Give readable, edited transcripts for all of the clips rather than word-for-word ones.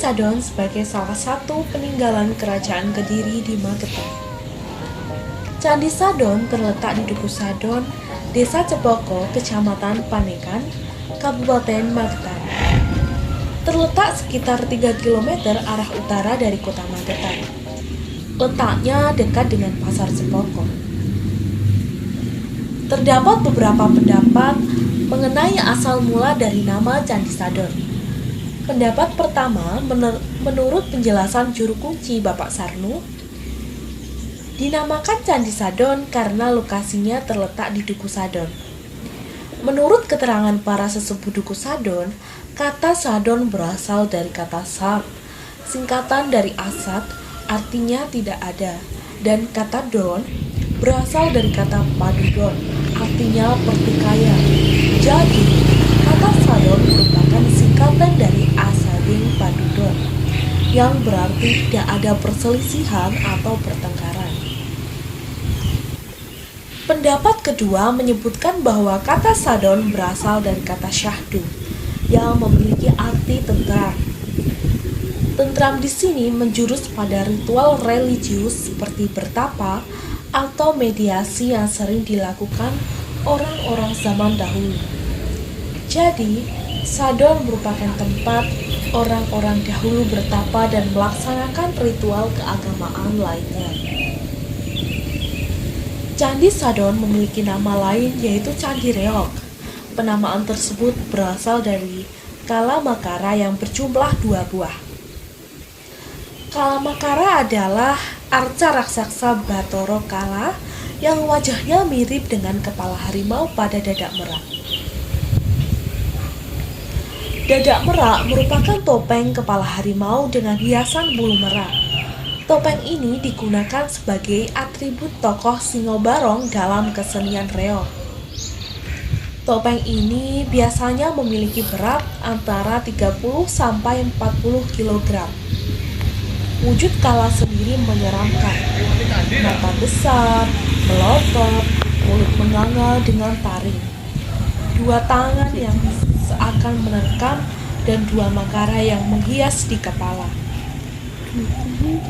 Sadon sebagai salah satu peninggalan kerajaan Kediri di Magetan. Candi Sadon terletak di Duku Sadon, Desa Cepoko, Kecamatan Panekan, Kabupaten Magetan. Terletak sekitar 3 km arah utara dari kota Magetan. Letaknya dekat dengan Pasar Cepoko. Terdapat beberapa pendapat mengenai asal mula dari nama Candi Sadon. Pendapat pertama, menurut penjelasan juru kunci Bapak Sarnu, dinamakan Candi Sadon karena lokasinya terletak di Duku Sadon. Menurut keterangan para sesepuh Duku Sadon, kata Sadon berasal dari kata Sad, singkatan dari Asad, artinya tidak ada, dan kata Don berasal dari kata Padudon, artinya pertikaian. Jadi, kata Sadon merupakan singkatan dari Asadin Padudon, yang berarti tidak ada perselisihan atau pertengkaran. Pendapat kedua menyebutkan bahwa kata Sadon berasal dari kata Syahdu, yang memiliki arti tentram. Tentram di sini menjurus pada ritual religius seperti bertapa atau mediasi yang sering dilakukan orang-orang zaman dahulu. Jadi, Sadon merupakan tempat orang-orang dahulu bertapa dan melaksanakan ritual keagamaan lainnya. Candi Sadon memiliki nama lain yaitu Candi Reog. Penamaan tersebut berasal dari Kalamakara yang berjumlah 2 buah. Kalamakara adalah arca raksasa Batoro Kala yang wajahnya mirip dengan kepala harimau pada dadak merak. Dadak merak merupakan topeng kepala harimau dengan hiasan bulu merak. Topeng ini digunakan sebagai atribut tokoh Singo Barong dalam kesenian reog. Topeng ini biasanya memiliki berat antara 30 sampai 40 kg. Wujud Kala sendiri menyeramkan. Mata besar, melotot, mulut menganga dengan taring. 2 tangan yang seakan menerkam dan 2 makara yang menghias di kepala.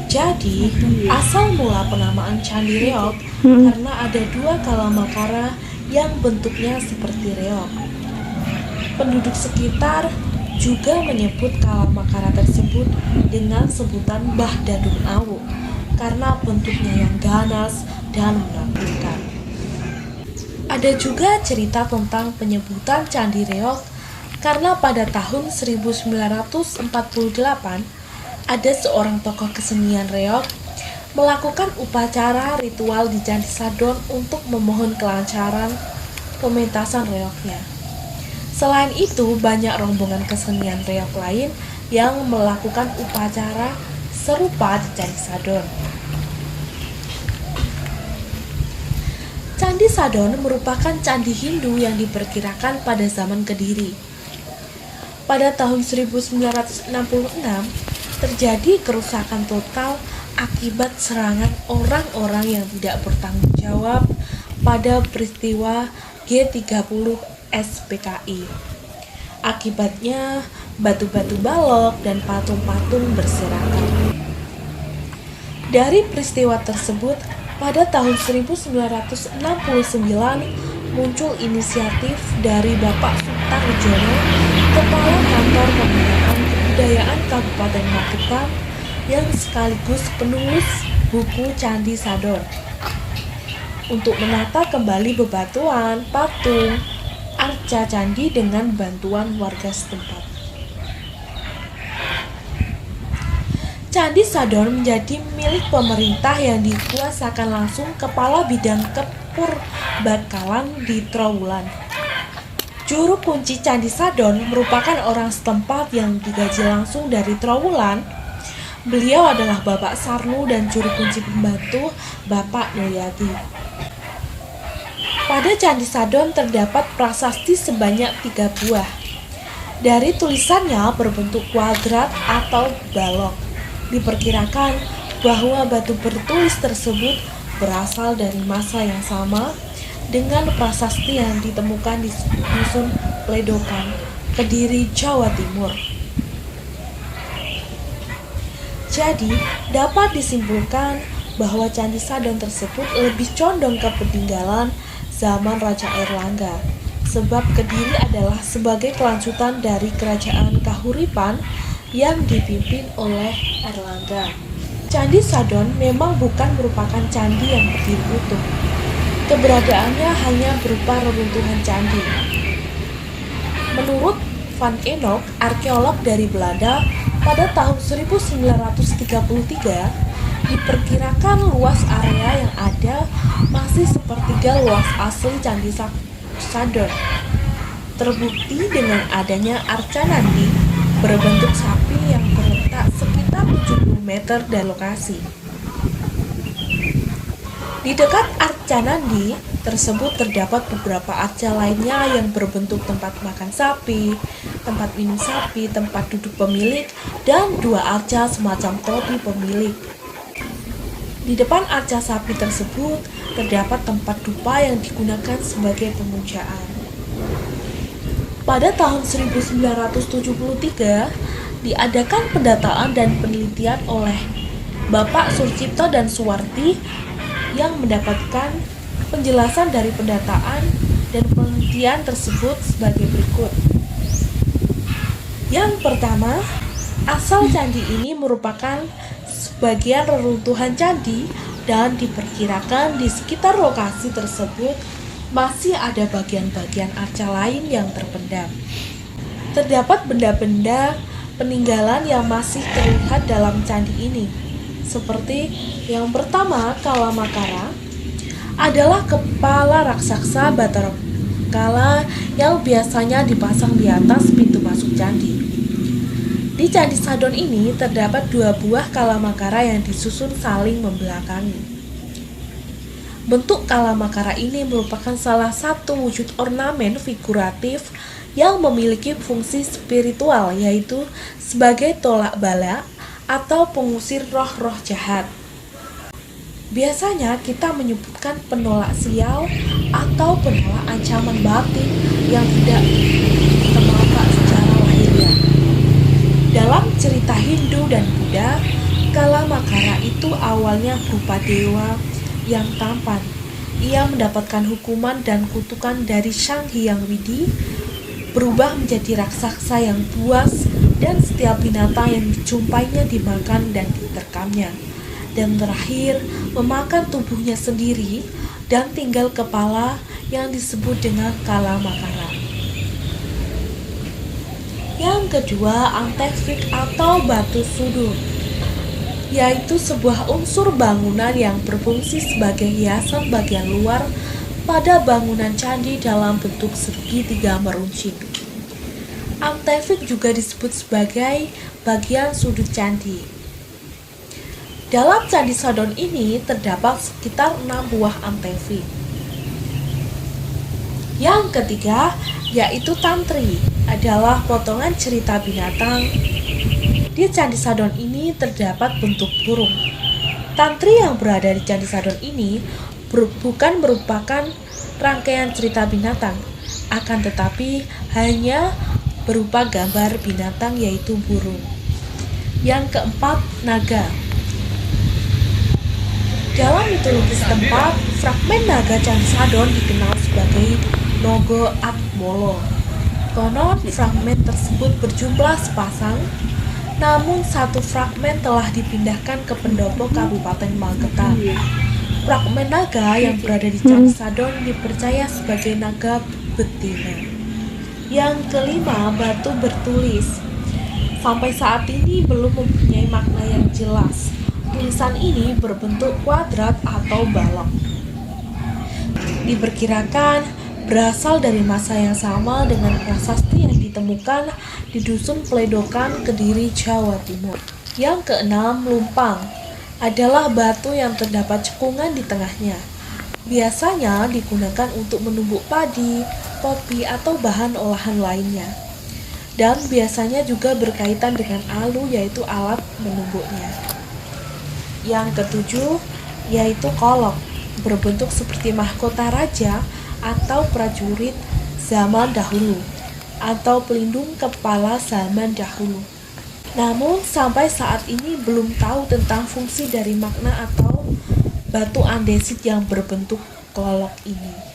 Jadi, asal mula penamaan Candi Reog karena ada 2 kalamakara yang bentuknya seperti reog. Penduduk sekitar juga menyebut kalamakara tersebut dengan sebutan Mbah Dadung Awu karena bentuknya yang ganas dan menakutkan. Ada juga cerita tentang penyebutan Candi Reog karena pada tahun 1948 ada seorang tokoh kesenian reog melakukan upacara ritual di Candi Sadon untuk memohon kelancaran pementasan reognya. Selain itu, banyak rombongan kesenian reog lain yang melakukan upacara serupa di Candi Sadon. Candi Sadon merupakan candi Hindu yang diperkirakan pada zaman Kediri. Pada tahun 1966, terjadi kerusakan total akibat serangan orang-orang yang tidak bertanggung jawab pada peristiwa G30 SPKI. Akibatnya, batu-batu balok dan patung-patung berserakan. Dari peristiwa tersebut, pada tahun 1969 muncul inisiatif dari Bapak Sutarjono, Kepala Kantor Pembinaan Kebudayaan Kabupaten Magetan, yang sekaligus penulis buku Candi Sadon, untuk menata kembali bebatuan, patung, arca candi dengan bantuan warga setempat. Candi Sadon menjadi milik pemerintah yang dikuasakan langsung Kepala Bidang Kepurbakalan di Trowulan. Juru kunci Candi Sadon merupakan orang setempat yang digaji langsung dari Trowulan. Beliau adalah Bapak Sarnu dan juru kunci pembantu Bapak Noyadi. Pada Candi Sadon terdapat prasasti sebanyak 3 buah. Dari tulisannya berbentuk kuadrat atau balok. Diperkirakan bahwa batu bertulis tersebut berasal dari masa yang sama dengan prasasti yang ditemukan di Dusun Pledokan, Kediri, Jawa Timur. Jadi, dapat disimpulkan bahwa Candi Sadon tersebut lebih condong ke peninggalan zaman Raja Airlangga, sebab Kediri adalah sebagai kelanjutan dari kerajaan Kahuripan yang dipimpin oleh Airlangga. Candi Sadon memang bukan merupakan candi yang berdiri utuh. Keberadaannya hanya berupa reruntuhan candi. Menurut Van Enock, arkeolog dari Belanda, pada tahun 1933, diperkirakan luas area yang ada masih sepertiga luas asli Candi Sadon. Terbukti dengan adanya arca Nandi berbentuk sapi yang terletak sekitar 70 meter dari lokasi. Di dekat arca Nandi tersebut terdapat beberapa arca lainnya yang berbentuk tempat makan sapi, tempat minum sapi, tempat duduk pemilik, dan 2 arca semacam topi pemilik. Di depan arca sapi tersebut terdapat tempat dupa yang digunakan sebagai pemujaan. Pada tahun 1973 diadakan pendataan dan penelitian oleh Bapak Surcipto dan Suwarti yang mendapatkan penjelasan dari pendataan dan penelitian tersebut sebagai berikut. Yang pertama, asal candi ini merupakan sebagian reruntuhan candi dan diperkirakan di sekitar lokasi tersebut masih ada bagian-bagian arca lain yang terpendam. Terdapat benda-benda peninggalan yang masih terlihat dalam candi ini, seperti yang pertama, Kalamakara adalah kepala raksasa Batara Kala yang biasanya dipasang di atas pintu masuk candi. Di Candi Sadon ini terdapat 2 buah Kalamakara yang disusun saling membelakangi. Bentuk Kalamakara ini merupakan salah satu wujud ornamen figuratif yang memiliki fungsi spiritual, yaitu sebagai tolak bala atau pengusir roh-roh jahat. Biasanya kita menyebutkan penolak sial atau penolak ancaman batin yang tidak semata secara lahiriah. Dalam cerita Hindu dan Buddha, Kalamakara itu awalnya berupa dewa yang tampan. Ia mendapatkan hukuman dan kutukan dari Sang Hyang Widi, berubah menjadi raksasa yang buas, dan setiap binatang yang dijumpainya dimakan dan diterkamnya, dan terakhir memakan tubuhnya sendiri dan tinggal kepala yang disebut dengan Kalamakara. Yang kedua, antefik atau batu sudut, yaitu sebuah unsur bangunan yang berfungsi sebagai hiasan bagian luar pada bangunan candi dalam bentuk segitiga meruncing. Antefik juga disebut sebagai bagian sudut candi. Dalam Candi Sadon ini terdapat sekitar 6 buah antefik. Yang ketiga, yaitu tantri, adalah potongan cerita binatang. Di Candi Sadon ini terdapat bentuk burung. Tantri yang berada di Candi Sadon ini bukan merupakan rangkaian cerita binatang, akan tetapi hanya berupa gambar binatang, yaitu burung. Yang keempat, naga. Dalam mitologi setempat, fragmen naga Candi Sadon dikenal sebagai Nogo Atmolo. Konon fragmen tersebut berjumlah sepasang, namun 1 fragmen telah dipindahkan ke pendopo Kabupaten Magetan. Fragmen naga yang berada di Candi Sadon dipercaya sebagai naga betina. Yang kelima, batu bertulis. Sampai saat ini belum mempunyai makna yang jelas. Tulisan ini berbentuk kuadrat atau balok. Diperkirakan berasal dari masa yang sama dengan prasasti yang ditemukan di Dusun Pledokan, Kediri, Jawa Timur. Yang keenam, lumpang adalah batu yang terdapat cekungan di tengahnya. Biasanya digunakan untuk menumbuk padi, kopi, atau bahan olahan lainnya. Dan biasanya juga berkaitan dengan alu, yaitu alat menumbuknya. Yang ketujuh, yaitu kolok, berbentuk seperti mahkota raja atau prajurit zaman dahulu, atau pelindung kepala zaman dahulu. Namun sampai saat ini belum tahu tentang fungsi dari magma atau batu andesit yang berbentuk kelolok ini.